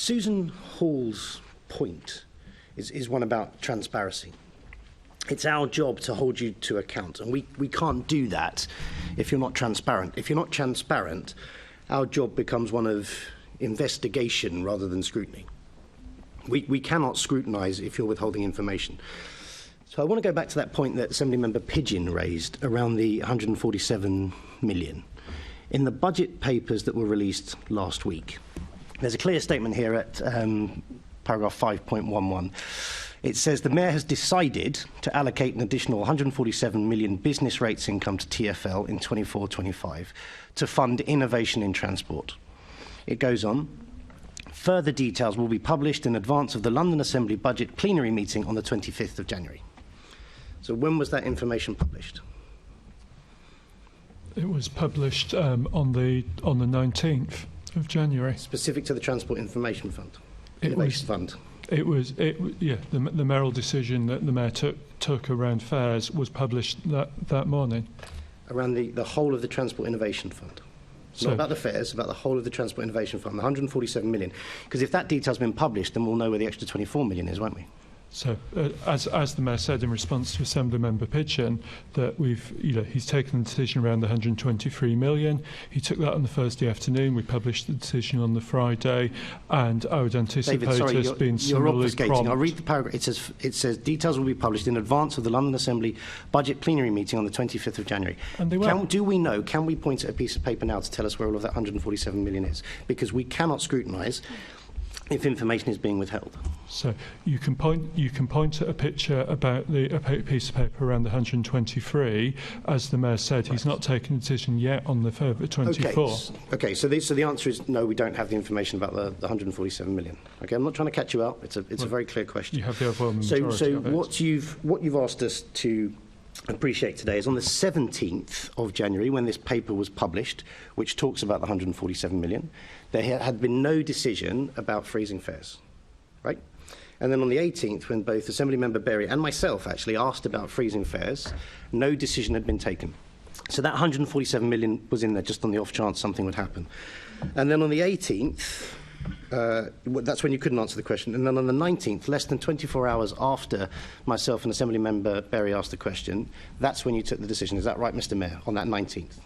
Susan Hall's point is one about transparency. It's our job to hold you to account, and we can't do that if you're not transparent. If you're not transparent, our job becomes one of investigation rather than scrutiny. We cannot scrutinise if you're withholding information. So I want to go back to that point that Assemblymember Pidgeon raised around the 147 million. In the budget papers that were released last week, there's a clear statement here at paragraph 5.11. It says the Mayor has decided to allocate an additional 147 million business rates income to TfL in 24-25 to fund innovation in transport. It goes on. Further details will be published in advance of the London Assembly budget plenary meeting on the 25th of January. So when was that information published? It was published on the 19th of January. Specific to the Transport Information Fund? Innovation Fund? The mayoral decision that the Mayor took around fares was published that morning. Around the whole of the Transport Innovation Fund? So, not about the fares, about the whole of the Transport Innovation Fund, the 147 million. Because if that detail's been published, then we'll know where the extra 24 million is, won't we? So, as the Mayor said in response to Assemblymember Pidgeon, that he's taken the decision around the 123 million. He took that on the Thursday afternoon. We published the decision on the Friday, and I would anticipate us being similarly prompt. I'll read the paragraph. It says details will be published in advance of the London Assembly budget plenary meeting on the 25th of January. And they will. Can we point at a piece of paper now to tell us where all of that 147 million is? Because we cannot scrutinise if information is being withheld. So you can point at a picture about a piece of paper around the 123. As the Mayor said, he's not taken a decision yet on the further 24. Okay. So the answer is no. We don't have the information about the 147 million. Okay. I'm not trying to catch you out. It's a very clear question. You have the overwhelming majority So of it. what you've asked us to appreciate today is on the 17th of January, when this paper was published, which talks about the 147 million, there had been no decision about freezing fares, right? And then on the 18th, when both Assemblymember Berry and myself actually asked about freezing fares, no decision had been taken. So that 147 million was in there just on the off chance something would happen. And then on the 18th, that's when you couldn't answer the question. And then on the 19th, less than 24 hours after myself and Assemblymember Berry asked the question, that's when you took the decision. Is that right, Mr. Mayor, on that 19th?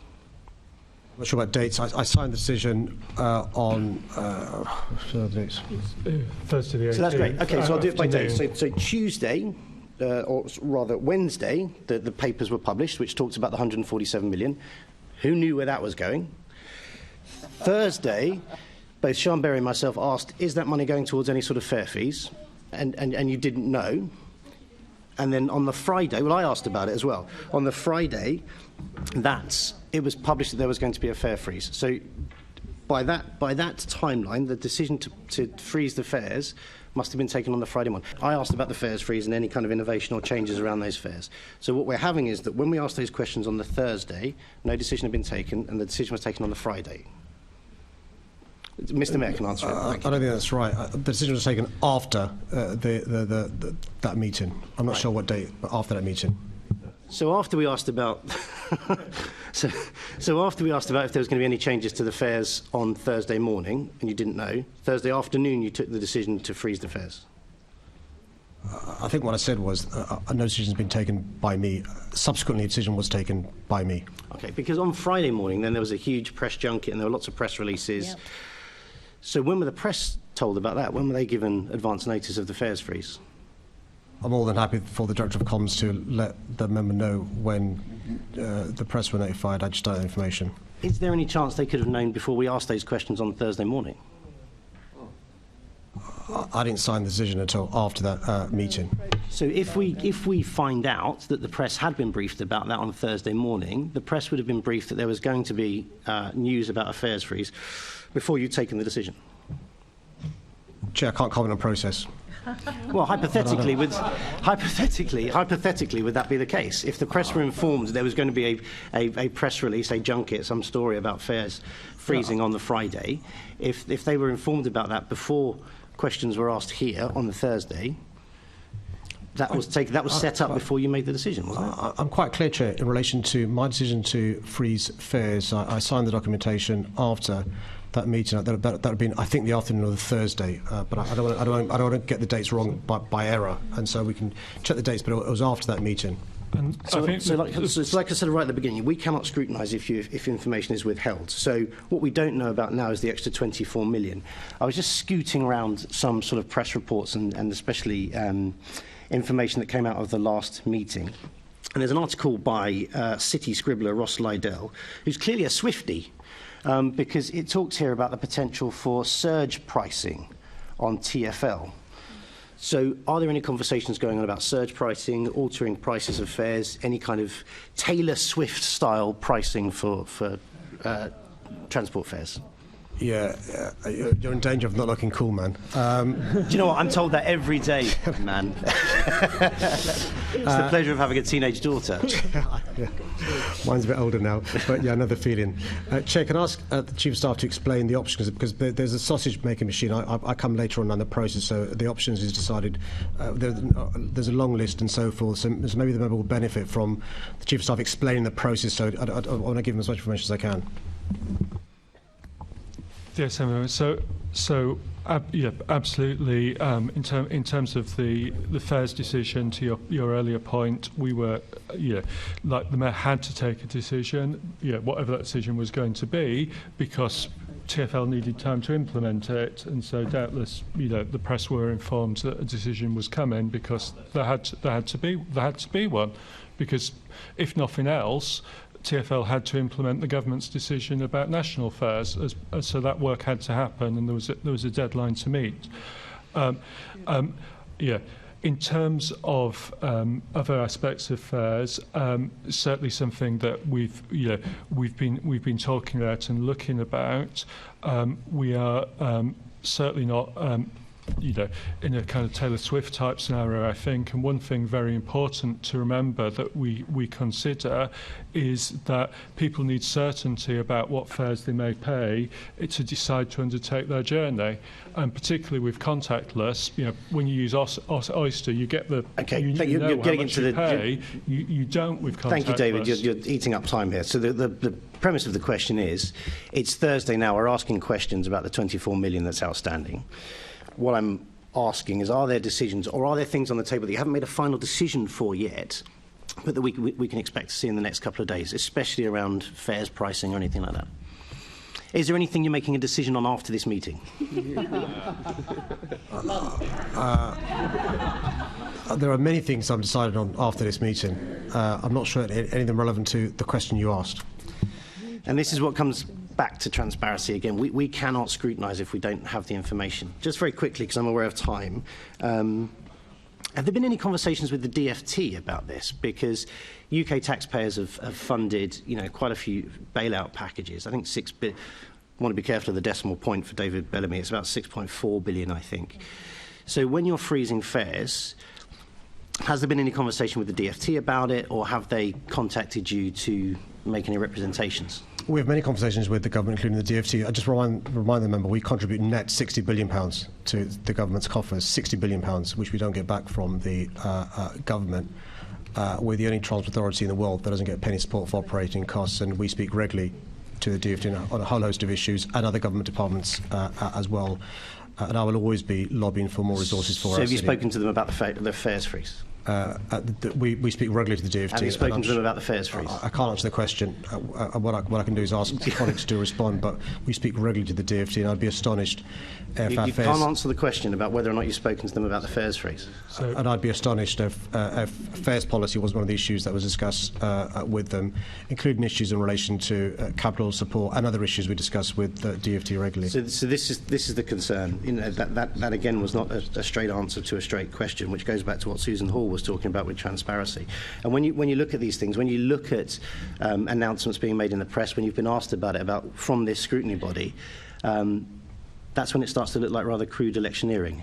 I'm not sure about dates. I signed the decision on dates. Thursday the 18th. So that's great. Okay, so I'll do it by dates. So Tuesday, or rather Wednesday, the papers were published, which talked about the 147 million. Who knew where that was going? Thursday, both Sian Berry and myself asked, is that money going towards any sort of fare fees? And you didn't know. And then on the Friday, well, I asked about it as well. On the Friday, it was published that there was going to be a fare freeze. So by that timeline, the decision to freeze the fares must have been taken on the Friday morning. I asked about the fares freeze and any kind of innovation or changes around those fares. So what we're having is that when we asked those questions on the Thursday, no decision had been taken, and the decision was taken on the Friday. Mr. Mayor can answer it. I don't think that's right. The decision was taken after that meeting. I'm not sure what date, but after that meeting. So after we asked about, so after we asked about if there was going to be any changes to the fares on Thursday morning, and you didn't know, Thursday afternoon you took the decision to freeze the fares. I think what I said was no decision has been taken by me. Subsequently, a decision was taken by me. Okay, because on Friday morning, then there was a huge press junket and there were lots of press releases. Yep. So when were the press told about that? When were they given advance notice of the fares freeze? I'm more than happy for the Director of Comms to let the member know when the press were notified. I just don't have information. Is there any chance they could have known before we asked those questions on Thursday morning? I didn't sign the decision until after that meeting. So if we find out that the press had been briefed about that on Thursday morning, the press would have been briefed that there was going to be news about a fares freeze before you'd taken the decision. Chair, I can't comment on process. Well, hypothetically, would that be the case? If the press were informed there was going to be a press release, a junket, some story about fares freezing on the Friday, if they were informed about that before questions were asked here on the Thursday, that was set up before you made the decision, wasn't it? I'm quite clear, Chair, in relation to my decision to freeze fares. I signed the documentation after that meeting. That would have been, I think, the afternoon of the Thursday. But I don't want to get the dates wrong by error, and so we can check the dates. But it was after that meeting. And So like I said right at the beginning, we cannot scrutinise if information is withheld. So what we don't know about now is the extra 24 million. I was just scooting around some sort of press reports and especially information that came out of the last meeting. And there's an article by City scribbler Ross Lydell, who's clearly a Swiftie, because it talks here about the potential for surge pricing on TfL. So are there any conversations going on about surge pricing, altering prices of fares, any kind of Taylor Swift-style pricing for transport fares? Yeah, you're in danger of not looking cool, man. Do you know what? I'm told that every day, man. It's the pleasure of having a teenage daughter. Yeah. Mine's a bit older now, but yeah, another feeling. Chair, can I ask the Chief of Staff to explain the options? Because there's a sausage-making machine. I come later on in the process, so the options is decided. There's a long list and so forth, so maybe the member will benefit from the Chief of Staff explaining the process, so I want to give him as much information as I can. Yes, yeah, absolutely. In terms of the fares decision, to your earlier point, we were, like the Mayor had to take a decision, whatever that decision was going to be, because TfL needed time to implement it, and so doubtless, the press were informed that a decision was coming because there had to be one, because if nothing else, TfL had to implement the government's decision about national fares, so that work had to happen, and there was a deadline to meet. In terms of other aspects of fares, certainly something that we've been talking about and looking about. We are certainly not. In a kind of Taylor Swift type scenario, I think, and one thing very important to remember that we consider is that people need certainty about what fares they may pay to decide to undertake their journey, and particularly with contactless, when you use Oyster, you get the you're getting into the pay. You don't with contactless. Thank you, David. You're eating up time here. So the premise of the question is, it's Thursday now. We're asking questions about the 24 million that's outstanding. What I'm asking is, are there decisions or are there things on the table that you haven't made a final decision for yet, but that we can expect to see in the next couple of days, especially around fares pricing or anything like that? Is there anything you're making a decision on after this meeting? There are many things I'm decided on after this meeting. I'm not sure any of them relevant to the question you asked. And this is what comes back to transparency again. We cannot scrutinise if we don't have the information. Just very quickly, because I'm aware of time, have there been any conversations with the DfT about this? Because UK taxpayers have funded, quite a few bailout packages. I think I want to be careful of the decimal point for David Bellamy. It's about 6.4 billion, I think. So when you're freezing fares, has there been any conversation with the DfT about it, or have they contacted you to make any representations? We have many conversations with the government, including the DfT. I just remind the member, we contribute net £60 billion to the government's coffers, £60 billion, which we don't get back from the government. We're the only transport authority in the world that doesn't get penny support for operating costs, and we speak regularly to the DfT on a whole host of issues, and other government departments as well. And I will always be lobbying for more resources for us. So have you spoken to them about the fares freeze? We speak regularly to the DfT. Have you spoken to them about the fares freeze? I can't answer the question. What I can do is ask colleagues to respond, but we speak regularly to the DfT, and I'd be astonished if you can't answer the question about whether or not you've spoken to them about the fares freeze. And I'd be astonished if fares policy was one of the issues that was discussed with them, including issues in relation to capital support and other issues we discuss with the DfT regularly. So this is the concern. That again was not a straight answer to a straight question, which goes back to what Susan Hall was talking about with transparency. And when you look at these things, when you look at announcements being made in the press, when you've been asked about it from this scrutiny body, that's when it starts to look like rather crude electioneering.